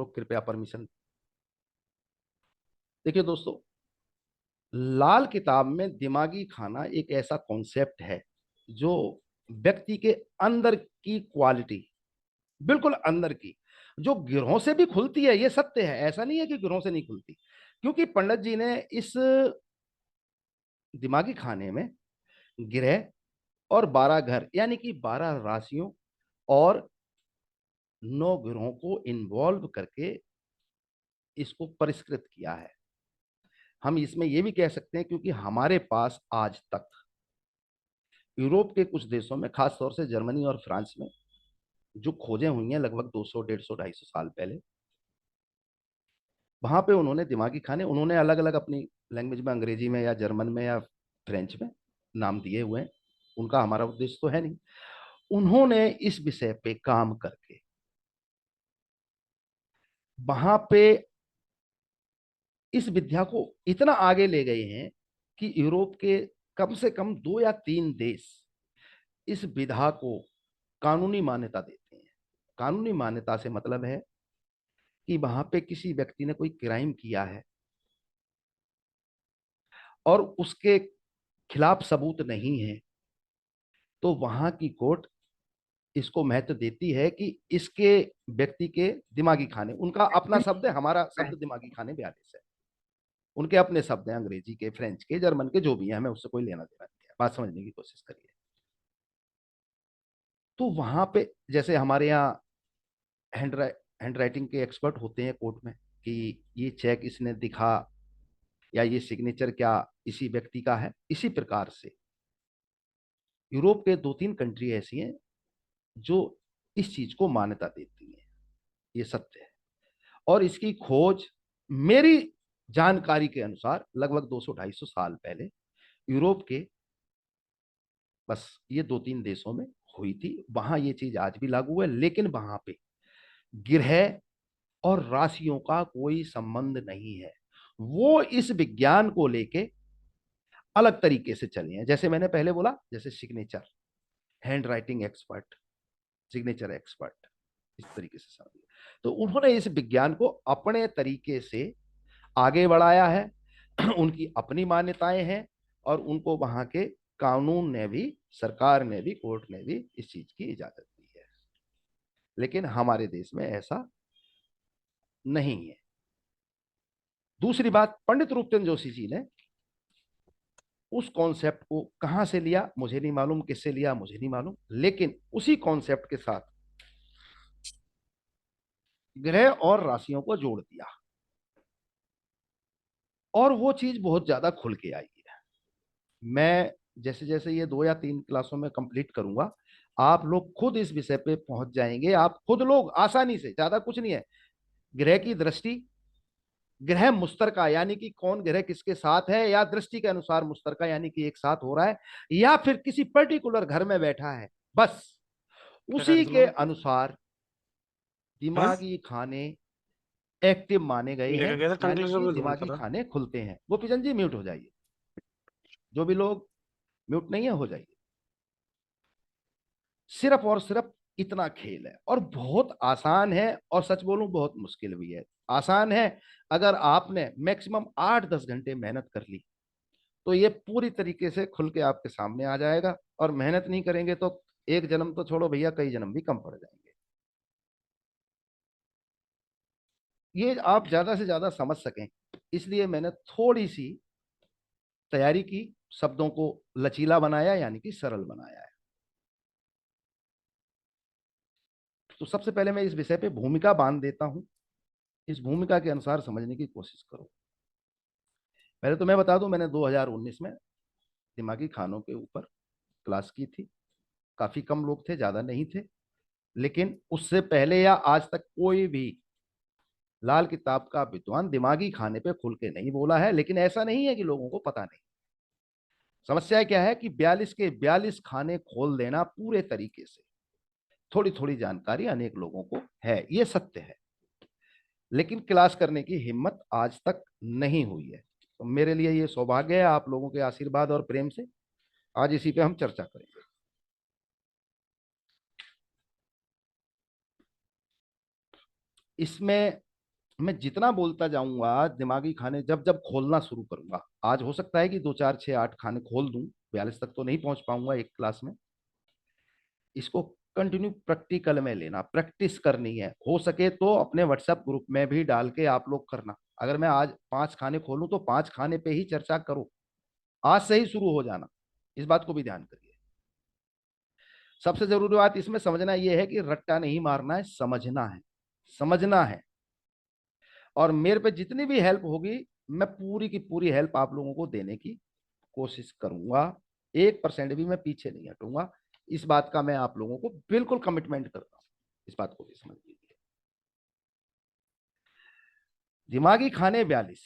लोग कृपया परमिशन। देखिए दोस्तों, लाल किताब में दिमागी खाना एक ऐसा कॉन्सेप्ट है जो व्यक्ति के अंदर की क्वालिटी, बिल्कुल अंदर की, जो गिरोह से भी खुलती है, ये सत्य है। ऐसा नहीं है कि गिरोह से नहीं खुलती, क्योंकि पंडित जी ने इस दिमागी खाने में गिरह और 12 घर यानी कि 12 राशियों और 9 गिरोहों को इन्वॉल्व करके इसको परिष्कृत किया है। हम इसमें यह भी कह सकते हैं, क्योंकि हमारे पास आज तक यूरोप के कुछ देशों में, खासतौर से जर्मनी और फ्रांस में, जो खोजें हुई हैं लगभग 200, 150, 250 साल पहले, वहां पे उन्होंने दिमागी खाने, उन्होंने अलग अलग अपनी लैंग्वेज में, अंग्रेजी में या जर्मन में या फ्रेंच में नाम दिए हुए हैं। उनका हमारा उद्देश्य तो है नहीं। उन्होंने इस विषय पे काम करके वहां पे इस विद्या को इतना आगे ले गए हैं कि यूरोप के कम से कम 2 या 3 देश इस विधा को कानूनी मान्यता देते हैं। कानूनी मान्यता से मतलब है कि वहां पे किसी व्यक्ति ने कोई क्राइम किया है और उसके खिलाफ सबूत नहीं है, तो वहां की कोर्ट इसको महत्व देती है कि इसके व्यक्ति के दिमागी खाने, उनका अपना शब्द है, हमारा शब्द दिमागी खाने 42 है, उनके अपने शब्द हैं, अंग्रेजी के, फ्रेंच के, जर्मन के, जो भी है, हमें उससे कोई लेना देना नहीं है। बात समझने की कोशिश करिए। तो वहां पे जैसे हमारे यहाँ हैंड हैंड राइटिंग के एक्सपर्ट होते हैं कोर्ट में, कि ये चेक इसने दिखा या ये सिग्नेचर क्या इसी व्यक्ति का है, इसी प्रकार से यूरोप के 2-3 कंट्री ऐसी हैं जो इस चीज को मान्यता देती हैं। ये सत्य है। और इसकी खोज मेरी जानकारी के अनुसार लगभग 200-250 साल पहले यूरोप के बस ये 2-3 देशों में हुई थी। वहां ये चीज आज भी लागू है, लेकिन वहां पे ग्रह और राशियों का कोई संबंध नहीं है। वो इस विज्ञान को लेके अलग तरीके से चले हैं। जैसे मैंने पहले बोला, जैसे signature, hand writing expert, signature expert, इस तरीके से समझिए। तो उन्होंने इस विज्ञान को अपने तरीके से आगे बढ़ाया है। उनकी अपनी मान्यताएं हैं और उनको वहां के कानून ने भी, सरकार ने भी, कोर्ट ने भी इस चीज की इजाजत दी है। लेकिन हमारे देश में ऐसा नहीं है। दूसरी बात, पंडित रूपचंद जोशी जी ने उस कॉन्सेप्ट को कहां से लिया मुझे नहीं मालूम, किससे लिया मुझे नहीं मालूम, लेकिन उसी कॉन्सेप्ट के साथ ग्रह और राशियों को जोड़ दिया और वो चीज बहुत ज्यादा खुल के आई है। मैं जैसे जैसे ये 2 या 3 क्लासों में कंप्लीट करूंगा, आप लोग खुद इस विषय पे पहुंच जाएंगे। आप खुद लोग आसानी से, ज्यादा कुछ नहीं है, ग्रह की दृष्टि, ग्रह मुश्तरका यानी कि कौन ग्रह किसके साथ है, या दृष्टि के अनुसार मुश्तरका यानी कि एक साथ हो रहा है, या फिर किसी पर्टिकुलर घर में बैठा है, बस उसी के अनुसार दिमागी खाने एक्टिव माने गए हैं, यानी कि दिमागी खाने खुलते हैं। गोपीचंद जी म्यूट हो जाइए, जो भी लोग म्यूट नहीं है हो जाइए। सिर्फ और सिर्फ इतना खेल है और बहुत आसान है, और सच बोलूं बहुत मुश्किल भी है। आसान है अगर आपने मैक्सिमम 8-10 घंटे मेहनत कर ली तो ये पूरी तरीके से खुल के आपके सामने आ जाएगा, और मेहनत नहीं करेंगे तो एक जन्म तो छोड़ो भैया, कई जन्म भी कम पड़ जाएंगे। ये आप ज्यादा से ज्यादा समझ सकें, इसलिए मैंने थोड़ी सी तैयारी की, शब्दों को लचीला बनाया यानी कि सरल बनाया है। तो सबसे पहले मैं इस विषय पे भूमिका बांध देता हूं, इस भूमिका के अनुसार समझने की कोशिश करो। पहले तो मैं बता दूं, मैंने 2019 में दिमागी खानों के ऊपर क्लास की थी। काफी कम लोग थे, ज्यादा नहीं थे, लेकिन उससे पहले या आज तक कोई भी लाल किताब का विद्वान दिमागी खाने पे खुल के नहीं बोला है। लेकिन ऐसा नहीं है कि लोगों को पता नहीं। समस्या क्या है कि 42 के 42 खाने खोल देना पूरे तरीके से, थोड़ी थोड़ी जानकारी अनेक लोगों को है, ये सत्य है, लेकिन क्लास करने की हिम्मत आज तक नहीं हुई है। तो मेरे लिए ये सौभाग्य है, आप लोगों के आशीर्वाद और प्रेम से आज इसी पे हम चर्चा करेंगे। इसमें मैं जितना बोलता जाऊंगा दिमागी खाने जब जब खोलना शुरू करूंगा, आज हो सकता है कि दो चार छह आठ खाने खोल दूं, 42 तक तो नहीं पहुंच पाऊंगा एक क्लास में। इसको कंटिन्यू प्रैक्टिकल में लेना, प्रैक्टिस करनी है। हो सके तो अपने व्हाट्सएप ग्रुप में भी डाल के आप लोग करना। अगर मैं आज 5 खाने खोलूं तो 5 खाने पे ही चर्चा करो, आज से ही शुरू हो जाना। इस बात को भी ध्यान करिए। सबसे जरूरी बात इसमें समझना यह है कि रट्टा नहीं मारना है, समझना है, समझना है। और मेरे पे जितनी भी हेल्प होगी, मैं पूरी की पूरी हेल्प आप लोगों को देने की कोशिश करूंगा। 1% भी मैं पीछे नहीं हटूंगा। इस बात का मैं आप लोगों को बिल्कुल कमिटमेंट करता हूं। इस बात को भी समझ लीजिए। दिमागी खाने 42,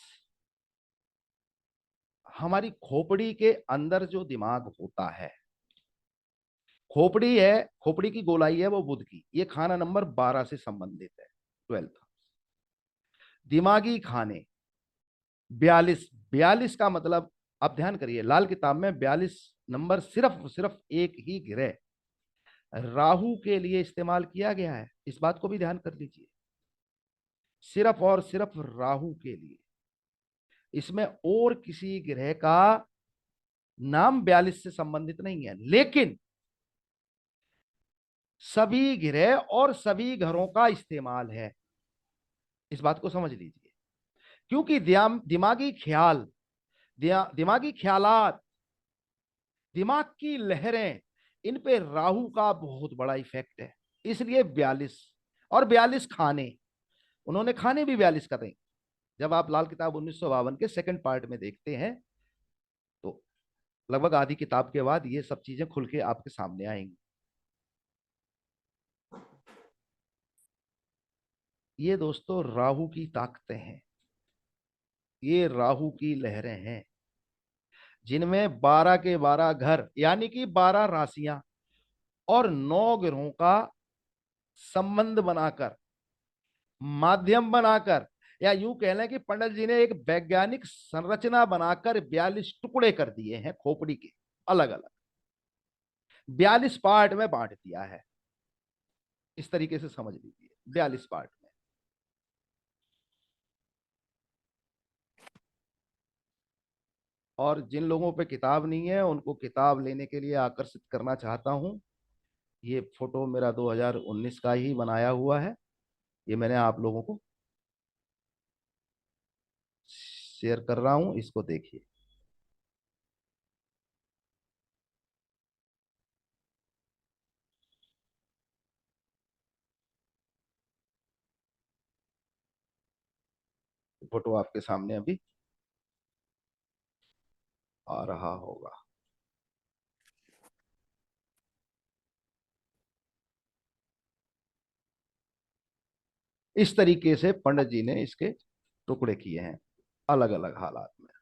हमारी खोपड़ी के अंदर जो दिमाग होता है, खोपड़ी है, खोपड़ी की गोलाई है वो बुध की, ये खाना नंबर 12 से संबंधित है, 12th। दिमागी खाने 42, 42 का मतलब, आप ध्यान करिए, लाल किताब में 42 नंबर सिर्फ सिर्फ एक ही ग्रह राहु के लिए इस्तेमाल किया गया है। इस बात को भी ध्यान कर लीजिए, सिर्फ और सिर्फ राहु के लिए। इसमें और किसी ग्रह का नाम 42 से संबंधित नहीं है, लेकिन सभी ग्रह और सभी घरों का इस्तेमाल है। इस बात को समझ लीजिए। क्योंकि दिमागी ख्याल, दिमागी ख्यालात, दिमाग की लहरें, इन पे राहु का बहुत बड़ा इफेक्ट है। इसलिए 42 और 42 खाने, उन्होंने खाने भी 42 का दें। जब आप लाल किताब 1952 के सेकंड पार्ट में देखते हैं, तो लगभग आधी किताब के बाद ये सब चीजें खुल के आपके सामने आएंगी। ये दोस्तों राहु की ताकतें हैं, ये राहु की लहरें हैं, जिनमें 12 के 12 घर यानी कि 12 राशियां और 9 ग्रहों का संबंध बनाकर, माध्यम बनाकर, या यूं कह लें कि पंडित जी ने एक वैज्ञानिक संरचना बनाकर 42 टुकड़े कर दिए हैं खोपड़ी के, अलग अलग 42 पार्ट में बांट दिया है। इस तरीके से समझ लीजिए, 42 पार्ट में। और जिन लोगों पे किताब नहीं है उनको किताब लेने के लिए आकर्षित करना चाहता हूं। ये फोटो मेरा 2019 का ही बनाया हुआ है, ये मैंने आप लोगों को शेयर कर रहा हूं, इसको देखिए। फोटो आपके सामने अभी आ रहा होगा। इस तरीके से पंडित जी ने इसके टुकड़े किए हैं, अलग अलग हालात में।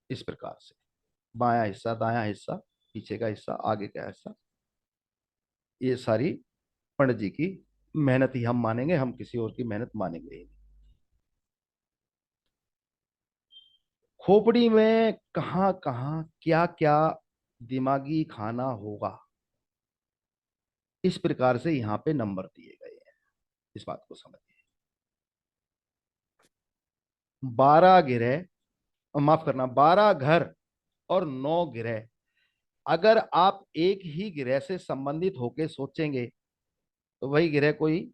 इस प्रकार से बायां हिस्सा, दायां हिस्सा, पीछे का हिस्सा, आगे का हिस्सा, ये सारी पंडित जी की मेहनत ही हम मानेंगे, हम किसी और की मेहनत मानेंगे ही नहीं। खोपड़ी में कहाँ कहाँ क्या क्या दिमागी खाना होगा, इस प्रकार से यहाँ पे नंबर दिए गए हैं। इस बात को समझिए। 12 ग्रह, माफ करना, 12 घर और 9 ग्रह, अगर आप एक ही ग्रह से संबंधित होके सोचेंगे तो वही ग्रह कोई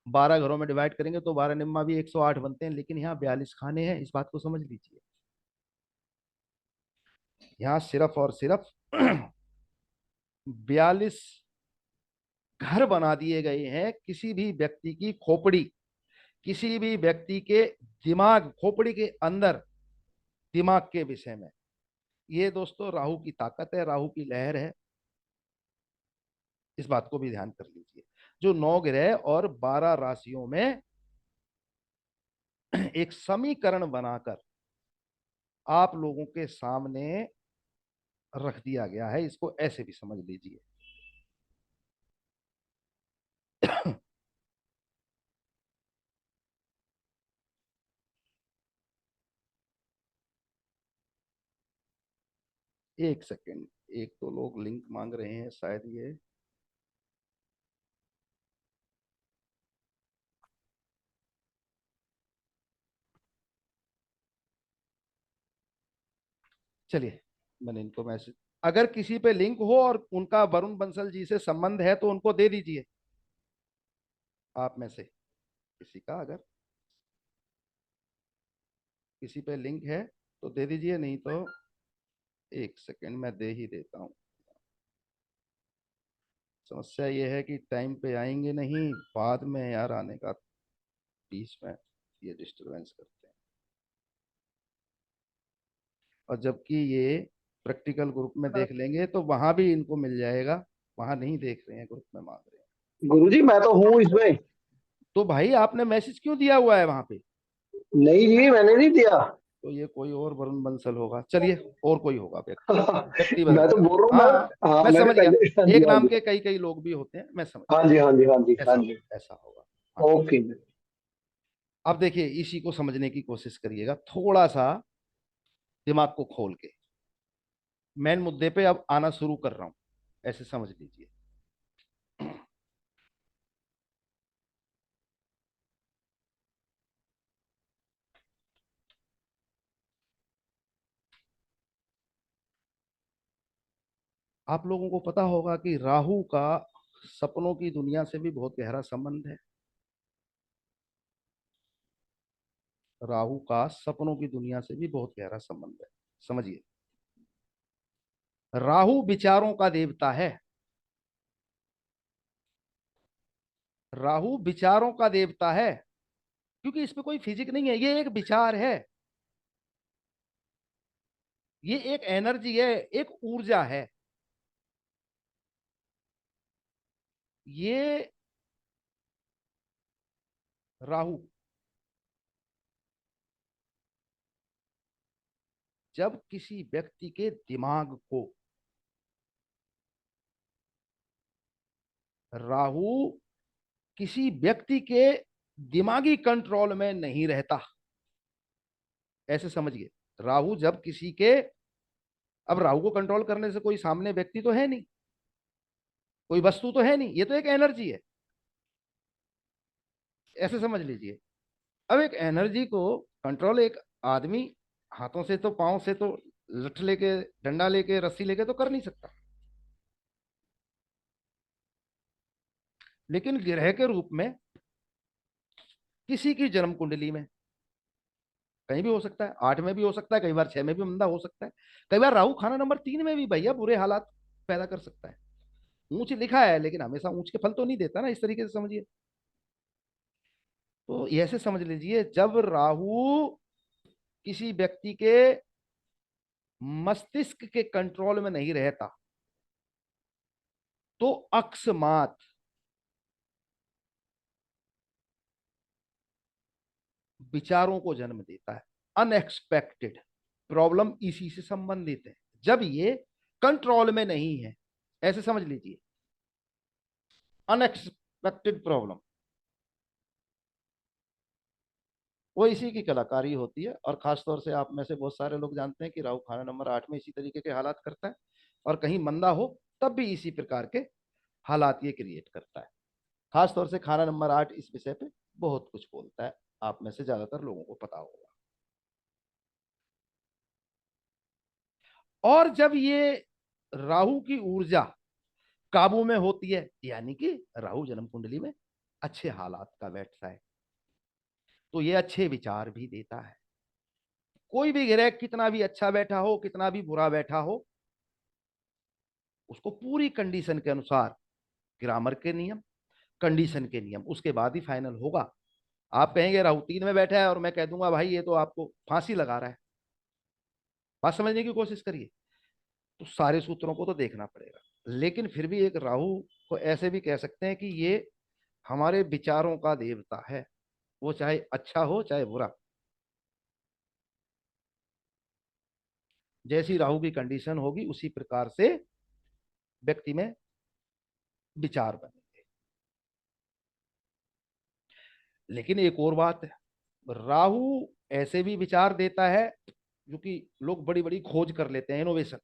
12 घरों में डिवाइड करेंगे तो 12 निम्मा भी 108 बनते हैं, लेकिन यहाँ 42 खाने हैं। इस बात को समझ लीजिए। यहाँ सिर्फ और सिर्फ 42 घर बना दिए गए हैं किसी भी व्यक्ति की खोपड़ी, किसी भी व्यक्ति के दिमाग, खोपड़ी के अंदर दिमाग के विषय में। ये दोस्तों राहु की ताकत है, राहु की लहर है। इस बात को भी ध्यान कर लीजिए। जो 9 ग्रह और 12 राशियों में एक समीकरण बनाकर आप लोगों के सामने रख दिया गया है, इसको ऐसे भी समझ लीजिए। एक सेकेंड, एक तो लोग लिंक मांग रहे हैं शायद, ये चलिए, मैंने इनको मैसेज, अगर किसी पे लिंक हो और उनका वरुण बंसल जी से संबंध है तो उनको दे दीजिए। आप में से किसी का अगर किसी पे लिंक है तो दे दीजिए, नहीं तो एक सेकंड में दे ही देता हूँ। समस्या ये है कि टाइम पे आएंगे नहीं, बाद में यार आने का, बीच में ये डिस्टरबेंस करते हैं। और जबकि ये प्रैक्टिकल ग्रुप में देख लेंगे तो वहां भी इनको मिल जाएगा, वहां नहीं देख रहे हैं, ग्रुप में मांग रहे हैं। गुरुजी मैं तो हूँ इसमें। तो भाई आपने मैसेज क्यों दिया हुआ है वहां पे? नहीं जी मैंने नहीं दिया। तो ये कोई और वरुण बंसल होगा, चलिए, और कोई होगा व्यक्ति, व्यक्ति मैं बदल तो गया। बोल रहा हूँ हाँ हाँ, मैं। हाँ मैं मैंने समझ गया। पहले, हाँ जी एक हाँ नाम जी। के कई कई लोग भी होते हैं, मैं समझ हाँ जी हाँ जी हाँ जी गया। हाँ ऐसा जी। ऐसा होगा। हाँ। ओके। अब देखिए, इसी को समझने की कोशिश करिएगा थोड़ा सा, दिमाग को खोल के। मेन मुद्दे पे अब आना शुरू कर रहा हूं, ऐसे समझ लीजिए। आप लोगों को पता होगा कि राहु का सपनों की दुनिया से भी बहुत गहरा संबंध है। राहु का सपनों की दुनिया से भी बहुत गहरा संबंध है, समझिए। राहु विचारों का देवता है। राहु विचारों का देवता है, क्योंकि इसमें कोई फिजिक नहीं है, ये एक विचार है, ये एक एनर्जी है, एक ऊर्जा है। ये राहु जब किसी व्यक्ति के दिमाग को, राहु किसी व्यक्ति के दिमागी कंट्रोल में नहीं रहता, ऐसे समझिए। राहु जब किसी के, अब राहु को कंट्रोल करने से कोई सामने व्यक्ति तो है नहीं, कोई वस्तु तो है नहीं, ये तो एक एनर्जी है, ऐसे समझ लीजिए। अब एक एनर्जी को कंट्रोल एक आदमी हाथों से तो, पांव से तो, लठ लेके, डंडा लेके, रस्सी लेके तो कर नहीं सकता, लेकिन ग्रह के रूप में किसी की जन्म कुंडली में कहीं भी हो सकता है, 8 में भी हो सकता है, कई बार 6 में भी मंदा हो सकता है, कई बार राहु खाना नंबर 3 में भी भैया बुरे हालात पैदा कर सकता है। ऊंच लिखा है लेकिन हमेशा ऊंच के फल तो नहीं देता ना, इस तरीके से समझिए। तो ऐसे समझ लीजिए, जब राहु किसी व्यक्ति के मस्तिष्क के कंट्रोल में नहीं रहता तो अकस्मात विचारों को जन्म देता है। अनएक्सपेक्टेड प्रॉब्लम इसी से संबंधित है, जब ये कंट्रोल में नहीं है, ऐसे समझ लीजिए। अनएक्सपेक्टेड प्रॉब्लम वो इसी की कलाकारी होती है। और खासतौर से आप में से बहुत सारे लोग जानते हैं कि राहु खाना नंबर 8 में इसी तरीके के हालात करता है, और कहीं मंदा हो तब भी इसी प्रकार के हालात ये क्रिएट करता है। खासतौर से खाना नंबर 8 इस विषय पे बहुत कुछ बोलता है, आप में से ज्यादातर लोगों को पता होगा। और जब ये राहु की ऊर्जा काबू में होती है, यानी कि राहु जन्म कुंडली में अच्छे हालात का बैठता है, तो ये अच्छे विचार भी देता है। कोई भी ग्रह कितना भी अच्छा बैठा हो, कितना भी बुरा बैठा हो, उसको पूरी कंडीशन के अनुसार, ग्रामर के नियम, कंडीशन के नियम, उसके बाद ही फाइनल होगा। आप कहेंगे राहु 3 में बैठा है और मैं कह दूंगा भाई ये तो आपको फांसी लगा रहा है, बात समझने की कोशिश करिए। तो सारे सूत्रों को तो देखना पड़ेगा, लेकिन फिर भी एक राहु को ऐसे भी कह सकते हैं कि ये हमारे विचारों का देवता है, वो चाहे अच्छा हो चाहे बुरा। जैसी राहु की कंडीशन होगी उसी प्रकार से व्यक्ति में विचार बनेंगे। लेकिन एक और बात है, राहु ऐसे भी विचार देता है जो कि लोग बड़ी बड़ी खोज कर लेते हैं, इनोवेशन,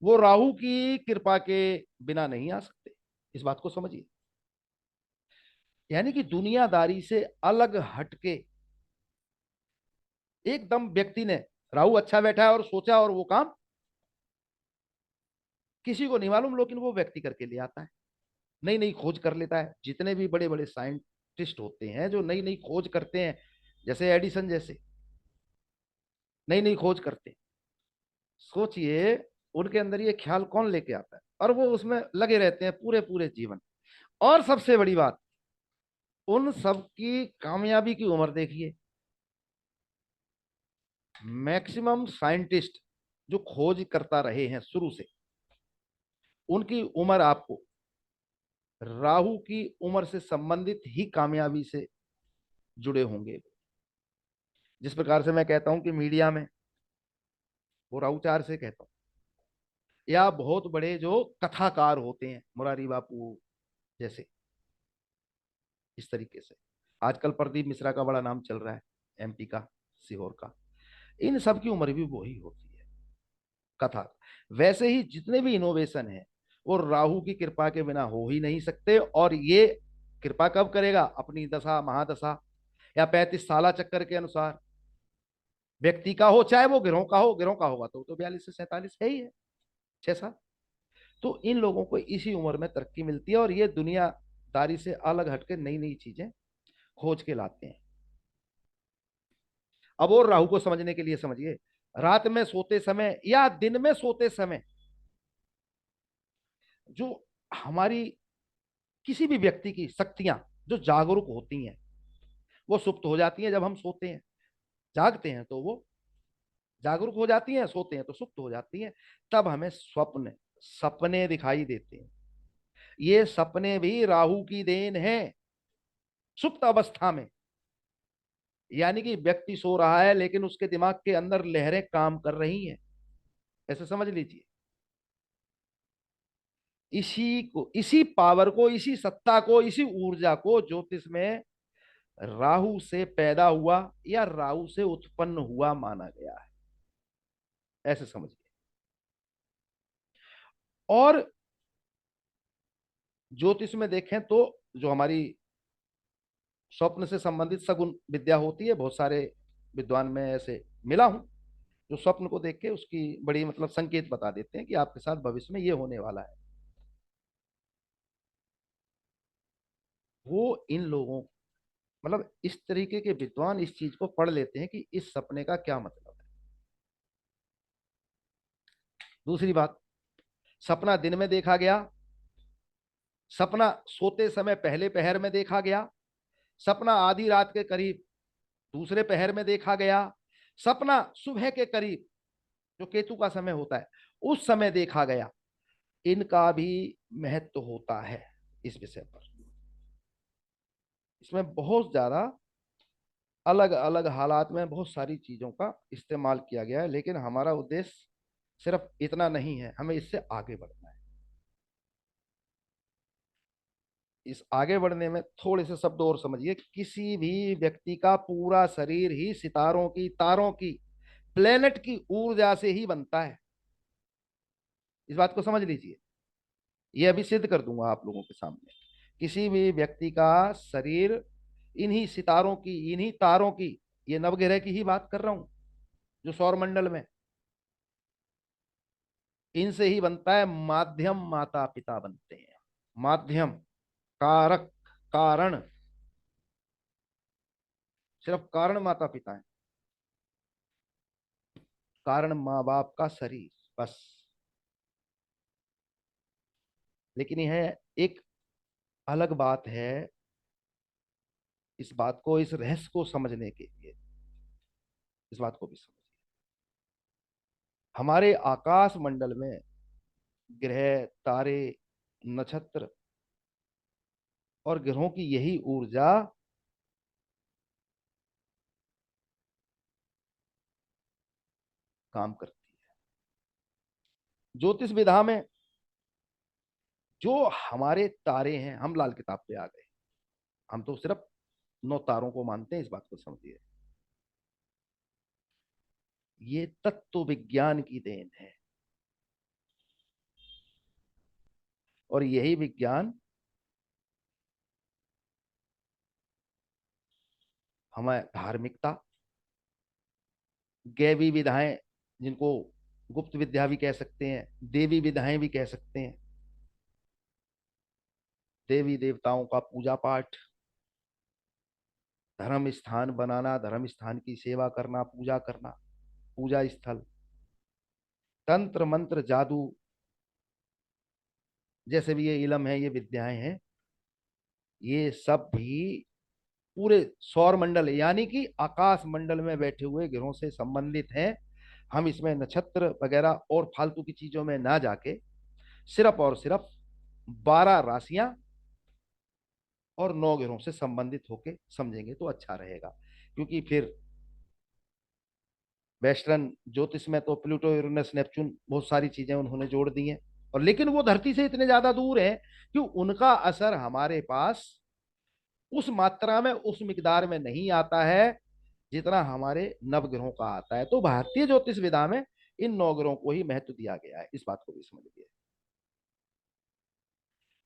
वो राहु की कृपा के बिना नहीं आ सकते, इस बात को समझिए। यानी कि दुनियादारी से अलग हटके एकदम व्यक्ति ने राहु अच्छा बैठा है और सोचा और वो काम किसी को नहीं मालूम, लेकिन वो व्यक्ति करके ले आता है, नई नई खोज कर लेता है। जितने भी बड़े बड़े साइंटिस्ट होते हैं जो नई नई खोज करते हैं, जैसे एडिसन जैसे नई नई खोज करते हैं, सोचिए उनके अंदर ये ख्याल कौन लेके आता है, और वो उसमें लगे रहते हैं पूरे पूरे जीवन। और सबसे बड़ी बात, उन सब की कामयाबी की उम्र देखिए। मैक्सिमम साइंटिस्ट जो खोज करता रहे हैं शुरू से, उनकी उम्र आपको राहु की उम्र से संबंधित ही कामयाबी से जुड़े होंगे। जिस प्रकार से मैं कहता हूं कि मीडिया में वो राहु चार से कहता हूं, या बहुत बड़े जो कथाकार होते हैं मुरारी बापू जैसे, इस तरीके से आजकल प्रदीप मिश्रा का बड़ा नाम चल रहा है, एमपी का, सीहोर का। इन सब की उम्र भी वही होती है, कथा। वैसे ही जितने भी इनोवेशन है वो राहु की कृपा के बिना हो ही नहीं सकते। और ये कृपा कब करेगा? अपनी दशा महादशा या 35 साला चक्कर के अनुसार, व्यक्ति का हो चाहे वो गिरोह का हो। गिरोह का होगा तो 42 से 47 है ही है, 6 साल। तो इन लोगों को इसी उम्र में तरक्की मिलती है, और ये दुनियादारी से अलग हटके नई नई चीजें खोज के लाते हैं। अब और राहु को समझने के लिए समझिए, रात में सोते समय या दिन में सोते समय जो हमारी किसी भी व्यक्ति की शक्तियां जो जागरूक होती हैं, वो सुप्त हो जाती हैं जब हम सोते हैं। जागते हैं तो वो जागरूक हो जाती हैं, सोते हैं तो सुप्त हो जाती हैं। तब हमें स्वप्न सपने दिखाई देते हैं। ये सपने भी राहु की देन है, सुप्त अवस्था में। यानी कि व्यक्ति सो रहा है लेकिन उसके दिमाग के अंदर लहरें काम कर रही हैं, ऐसे समझ लीजिए। इसी को, इसी पावर को, इसी सत्ता को, इसी ऊर्जा को ज्योतिष में राहु से पैदा हुआ या राहु से उत्पन्न हुआ माना गया है, ऐसे समझिए। और ज्योतिष में देखें तो जो हमारी स्वप्न से संबंधित सगुन विद्या होती है, बहुत सारे विद्वान में ऐसे मिला हूं जो स्वप्न को देख के उसकी बड़ी मतलब संकेत बता देते हैं कि आपके साथ भविष्य में ये होने वाला है। वो इन लोगों, मतलब इस तरीके के विद्वान इस चीज को पढ़ लेते हैं कि इस सपने का क्या मतलब है। दूसरी बात, सपना दिन में देखा गया, सपना सोते समय पहले पहर में देखा गया, सपना आधी रात के करीब दूसरे पहर में देखा गया, सपना सुबह के करीब जो केतु का समय होता है उस समय देखा गया। इनका भी महत्व होता है इस विषय पर। इसमें बहुत ज्यादा अलग अलग हालात में बहुत सारी चीजों का इस्तेमाल किया गया है, लेकिन हमारा उद्देश्य सिर्फ इतना नहीं है, हमें इससे आगे बढ़ना है। इस आगे बढ़ने में थोड़े से शब्द और समझिए। किसी भी व्यक्ति का पूरा शरीर ही सितारों की, तारों की, प्लेनेट की ऊर्जा से ही बनता है। इस बात को समझ लीजिए, ये अभी सिद्ध कर दूंगा आप लोगों के सामने। किसी भी व्यक्ति का शरीर इन्हीं सितारों की, इन्हीं तारों की, ये नवग्रह की ही बात कर रहा हूं जो सौर मंडल में, इनसे ही बनता है। माध्यम माता पिता बनते हैं। माध्यम, कारक, कारण, सिर्फ कारण माता पिता है, कारण माँ बाप का शरीर, बस। लेकिन यह एक अलग बात है, इस बात को, इस रहस्य को समझने के लिए इस बात को भी समझिए। हमारे आकाश मंडल में ग्रह, तारे, नक्षत्र और ग्रहों की यही ऊर्जा काम करती है। ज्योतिष विधा में जो हमारे तारे हैं, हम लाल किताब पे आ गए, हम तो सिर्फ 9 तारों को मानते हैं, इस बात को समझिए। ये तत्व विज्ञान की देन है, और यही विज्ञान हमें धार्मिकता, गैवी विधाएं, जिनको गुप्त विद्या भी कह सकते हैं, देवी विधाएं भी कह सकते हैं, देवी देवताओं का पूजा पाठ, धर्म स्थान बनाना, धर्म स्थान की सेवा करना, पूजा करना, पूजा स्थल, तंत्र मंत्र जादू, जैसे भी ये इलम है, ये विद्याएं हैं, ये सब भी पूरे सौर मंडल यानी कि आकाश मंडल में बैठे हुए ग्रहों से संबंधित हैं। हम इसमें नक्षत्र वगैरह और फालतू की चीजों में ना जाके सिर्फ और सिर्फ 12 राशियां और 9 ग्रहों से संबंधित होके समझेंगे तो अच्छा रहेगा। क्योंकि फिर वेस्टर्न ज्योतिष में तो प्लूटो, यूरेनस, नेपच्यून, बहुत सारी चीजें उन्होंने जोड़ दी हैं, और लेकिन वो धरती से इतने ज्यादा दूर हैं कि उनका असर हमारे पास उस मात्रा में, उस मिकदार में नहीं आता है जितना हमारे नवग्रहों का आता है। तो भारतीय ज्योतिष विधा में इन 9 ग्रहों को ही महत्व दिया गया है, इस बात को भी समझिए।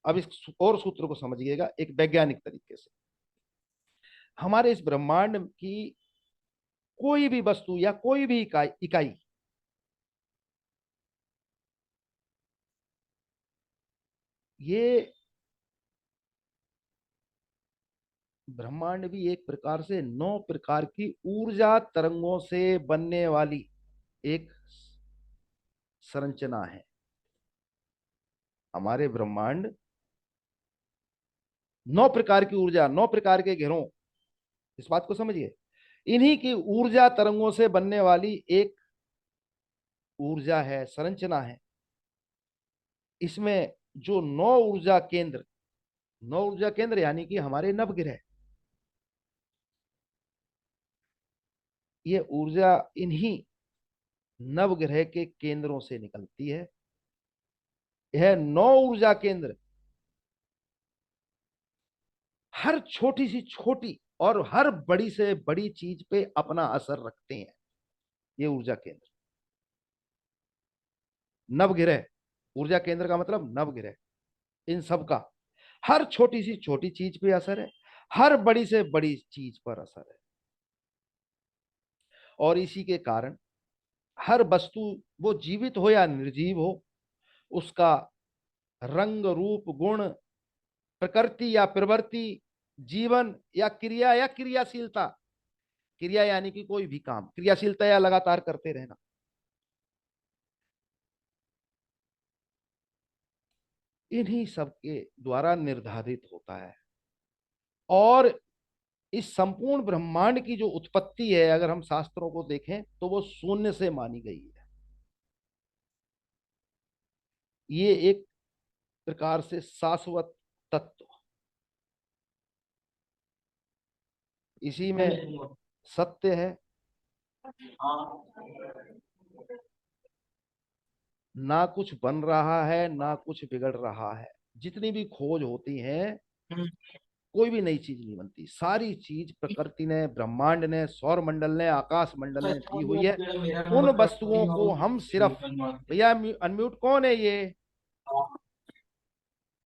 अब इस और सूत्र को समझिएगा एक वैज्ञानिक तरीके से। हमारे इस ब्रह्मांड की कोई भी वस्तु या कोई भी इकाई ये ब्रह्मांड भी एक प्रकार से 9 प्रकार की ऊर्जा तरंगों से बनने वाली एक संरचना है। हमारे ब्रह्मांड 9 प्रकार की ऊर्जा, 9 प्रकार के घेरों, इस बात को समझिए, इन्हीं की ऊर्जा तरंगों से बनने वाली एक ऊर्जा है, संरचना है। इसमें जो 9 ऊर्जा केंद्र, 9 ऊर्जा केंद्र यानी कि हमारे नवग्रह, ये ऊर्जा इन्हीं नवग्रह के केंद्रों से निकलती है। यह 9 ऊर्जा केंद्र हर छोटी सी छोटी और हर बड़ी से बड़ी चीज पे अपना असर रखते हैं। ये ऊर्जा केंद्र, नवग्रह, ऊर्जा केंद्र का मतलब नवग्रह, इन सब का हर छोटी सी छोटी चीज पे असर है, हर बड़ी से बड़ी चीज पर असर है। और इसी के कारण हर वस्तु, वो जीवित हो या निर्जीव हो, उसका रंग रूप गुण, प्रकृति या प्रवृत्ति, जीवन या क्रिया या क्रियाशीलता, क्रिया यानी कि कोई भी काम, क्रियाशीलता या लगातार करते रहना, इन्हीं सब के द्वारा निर्धारित होता है। और इस संपूर्ण ब्रह्मांड की जो उत्पत्ति है, अगर हम शास्त्रों को देखें तो वो शून्य से मानी गई है। ये एक प्रकार से शाश्वत तत्व, इसी में सत्य है, ना कुछ बन रहा है ना कुछ बिगड़ रहा है। जितनी भी खोज होती है, कोई भी नई चीज नहीं बनती, सारी चीज प्रकृति ने, ब्रह्मांड ने, सौर मंडल ने, आकाश मंडल ने दी हुई है। उन वस्तुओं को हम सिर्फ, भैया अनम्यूट कौन है ये?